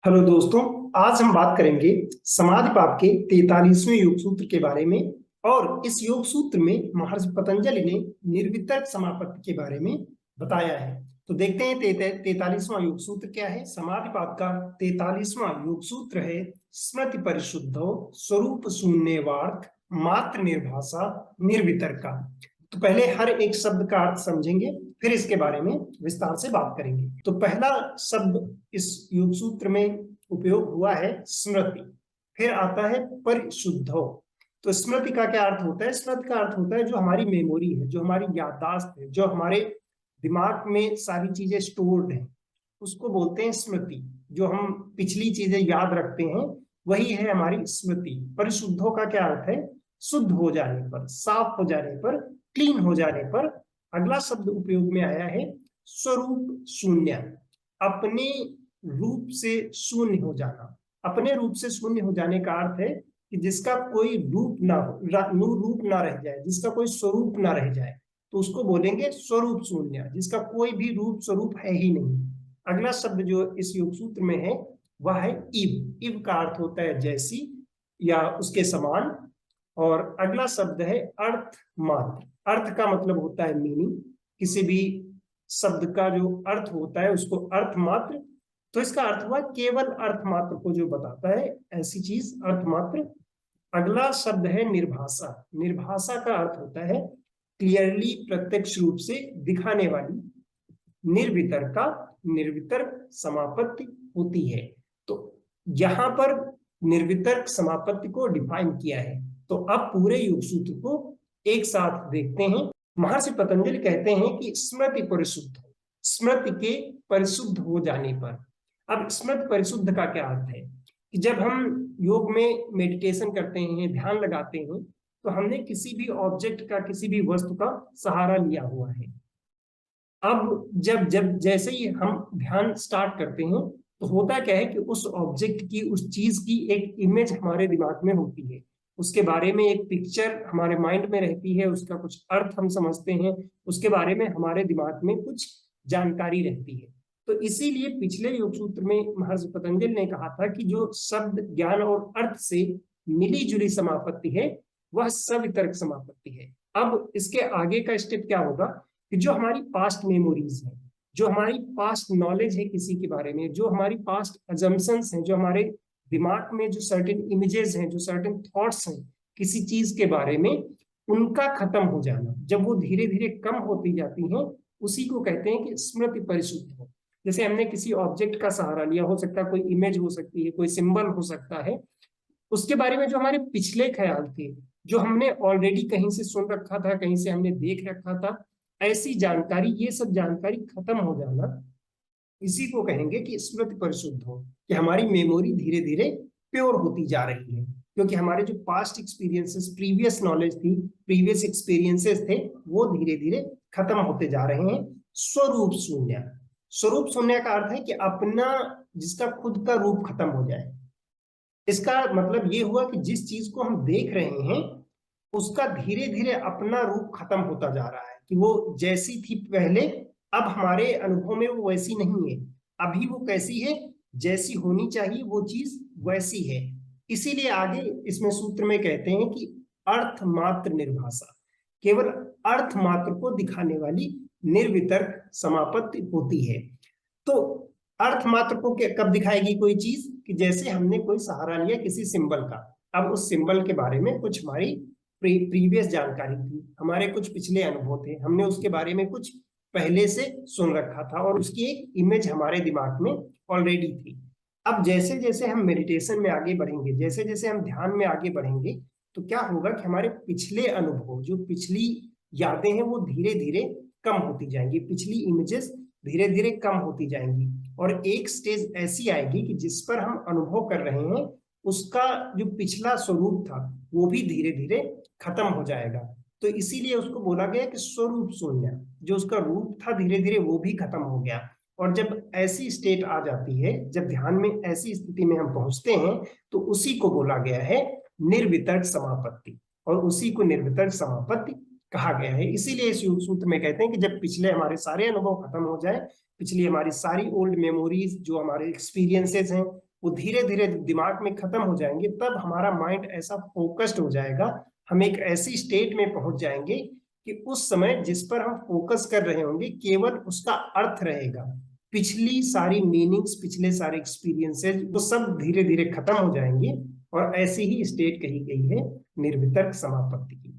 Hello दोस्तों। आज हम बात करेंगे समाधिपाद के 43वें योग सूत्र के बारे में। और इस योग सूत्र में महर्षि पतंजलि ने निर्वितर्क समापत्ति के बारे में बताया है। तो देखते हैं 43वां योग सूत्र क्या है। समाधिपाद का 43वां योग सूत्र है स्मृति परिशुद्धो स्वरूप शून्यवार्थ मात्र निर्भाषा निर्वितर्का। तो पहले हर एक शब्द का अर्थ समझेंगे, फिर इसके बारे में विस्तार से बात करेंगे। तो पहला शब्द इस योग सूत्र में उपयोग हुआ है स्मृति। फिर आता है परिशुद्धो। तो स्मृति का क्या अर्थ होता है? स्मृति का अर्थ होता है जो हमारी मेमोरी है, जो हमारी याददाश्त है, जो हमारे दिमाग में सारी चीजें स्टोर्ड है, उसको बोलते हैं स्मृति। जो हम पिछली चीजें याद रखते हैं वही है हमारी स्मृति। परिशुद्धों का क्या अर्थ है? शुद्ध हो जाने पर, साफ हो जाने पर, क्लीन हो जाने पर। अगला शब्द उपयोग में आया है स्वरूप शून्य। अपने रूप से शून्य हो जाना। अपने रूप से शून्य हो जाने का अर्थ है कि जिसका कोई रूप ना हो, रूप ना रह जाए, जिसका कोई स्वरूप ना रह जाए, तो उसको बोलेंगे स्वरूप शून्य, जिसका कोई भी रूप स्वरूप है ही नहीं। अगला शब्द जो इस योग सूत्र में है वह है इव। इव का अर्थ होता है जैसी या उसके समान। और अगला शब्द है अर्थ मात्र। अर्थ का मतलब होता है मीनिंग। किसी भी शब्द का जो अर्थ होता है उसको अर्थ मात्र। तो इसका अर्थ हुआ केवल अर्थ मात्र को जो बताता है, ऐसी चीज अर्थ मात्र। अगला शब्द है निर्भाषा। निर्भाषा का अर्थ होता है क्लियरली, प्रत्यक्ष रूप से दिखाने वाली। निर्वितर्क का निर्वितर्क समापत्ति होती है। तो यहां पर निर्वितर्क समापत्ति को डिफाइन किया है। तो अब पूरे योग सूत्र को एक साथ देखते हैं। महर्षि पतंजलि कहते हैं कि स्मृति परिशुद्ध, स्मृति के परिशुद्ध हो जाने पर। अब स्मृति परिशुद्ध का क्या अर्थ है कि जब हम योग में मेडिटेशन करते हैं, ध्यान लगाते हैं, तो हमने किसी भी ऑब्जेक्ट का, किसी भी वस्तु का सहारा लिया हुआ है। अब जब जब जैसे ही हम ध्यान स्टार्ट करते हैं तो होता क्या है कि उस ऑब्जेक्ट की, उस चीज की एक इमेज हमारे दिमाग में होती है। उसके बारे में एक पिक्चर हमारे माइंड में रहती है, उसका कुछ अर्थ हम समझते हैं, उसके बारे में हमारे दिमाग में कुछ जानकारी रहती है। तो इसीलिए पिछले योग सूत्र में महर्षि पतंजलि ने कहा था कि जो शब्द ज्ञान और अर्थ से मिली जुली समापत्ति है वह सवितर्क समापत्ति है। अब इसके आगे का स्टेप क्या होगा कि जो हमारी पास्ट मेमोरीज है, जो हमारी पास्ट नॉलेज है किसी के बारे में, जो हमारी पास्ट अजम्पशंस हैं, जो हमारे दिमाग में जो सर्टेन इमेजेस हैं, जो सर्टेन थॉट्स हैं किसी चीज के बारे में, उनका खत्म हो जाना, जब वो धीरे धीरे कम होती जाती हैं, उसी को कहते हैं कि स्मृति परिशुद्ध हो। जैसे हमने किसी ऑब्जेक्ट का सहारा लिया, हो सकता है कोई इमेज हो सकती है, कोई सिंबल हो सकता है, उसके बारे में जो हमारे पिछले ख्याल थे, जो हमने ऑलरेडी कहीं से सुन रखा था, कहीं से हमने देख रखा था, ऐसी जानकारी, ये सब जानकारी खत्म हो जाना, इसी को कहेंगे कि स्मृति परिशुद्ध हो। कि हमारी मेमोरी धीरे धीरे प्योर होती जा रही है, क्योंकि हमारे जो पास्ट एक्सपीरियंसेस, प्रीवियस नॉलेज थी, प्रीवियस एक्सपीरियंसेस थे, वो धीरे धीरे खत्म होते जा रहे हैं। स्वरूप शून्य। स्वरूप शून्य का अर्थ है कि अपना, जिसका खुद का रूप खत्म हो जाए। इसका मतलब ये हुआ कि जिस चीज को हम देख रहे हैं उसका धीरे धीरे अपना रूप खत्म होता जा रहा है, कि वो जैसी थी पहले, अब हमारे अनुभव में वो वैसी नहीं है। अभी वो कैसी है? जैसी होनी चाहिए वो चीज वैसी है। इसीलिए आगे इसमें सूत्र में कहते हैं कि अर्थ मात्र निर्भाषा, केवल अर्थ मात्र को दिखाने वाली निर्वितर्क समापत्ति होती है। तो अर्थ मात्र को कब दिखाएगी कोई चीज? कि जैसे हमने कोई सहारा लिया किसी सिंबल का, अब उस सिंबल के बारे में कुछ हमारी प्रीवियस जानकारी थी, हमारे कुछ पिछले अनुभव थे, हमने उसके बारे में कुछ पहले से सुन रखा था और उसकी एक इमेज हमारे दिमाग में ऑलरेडी थी। अब जैसे जैसे हम मेडिटेशन में आगे बढ़ेंगे, जैसे जैसे हम ध्यान में आगे बढ़ेंगे, तो क्या होगा कि हमारे पिछले अनुभव, जो पिछली यादें हैं, वो धीरे धीरे कम होती जाएंगी, पिछली इमेजेस धीरे धीरे कम होती जाएंगी। और एक स्टेज ऐसी आएगी कि जिस पर हम अनुभव कर रहे हैं उसका जो पिछला स्वरूप था वो भी धीरे धीरे खत्म हो जाएगा। तो इसीलिए उसको बोला गया कि स्वरूप शून्य, जो उसका रूप था धीरे धीरे वो भी खत्म हो गया। और जब ऐसी स्टेट आ जाती है, जब ध्यान में ऐसी स्थिति में हम पहुंचते हैं, तो उसी को बोला गया है निर्वितर्क समापत्ति, और उसी को निर्वितर्क समापत्ति कहा गया है। इसीलिए इस सूत्र में कहते हैं कि जब पिछले हमारे सारे अनुभव खत्म हो जाए, पिछली हमारी सारी ओल्ड मेमोरीज, जो हमारे एक्सपीरियंसेस हैं, वो धीरे धीरे दिमाग में खत्म हो जाएंगे, तब हमारा माइंड ऐसा फोकस्ड हो जाएगा, हम एक ऐसी स्टेट में पहुंच जाएंगे कि उस समय जिस पर हम फोकस कर रहे होंगे केवल उसका अर्थ रहेगा। पिछली सारी मीनिंग्स, पिछले सारे एक्सपीरियंसेस वो सब धीरे धीरे खत्म हो जाएंगे, और ऐसी ही स्टेट कही गई है निर्वितर्क समापत्ति की।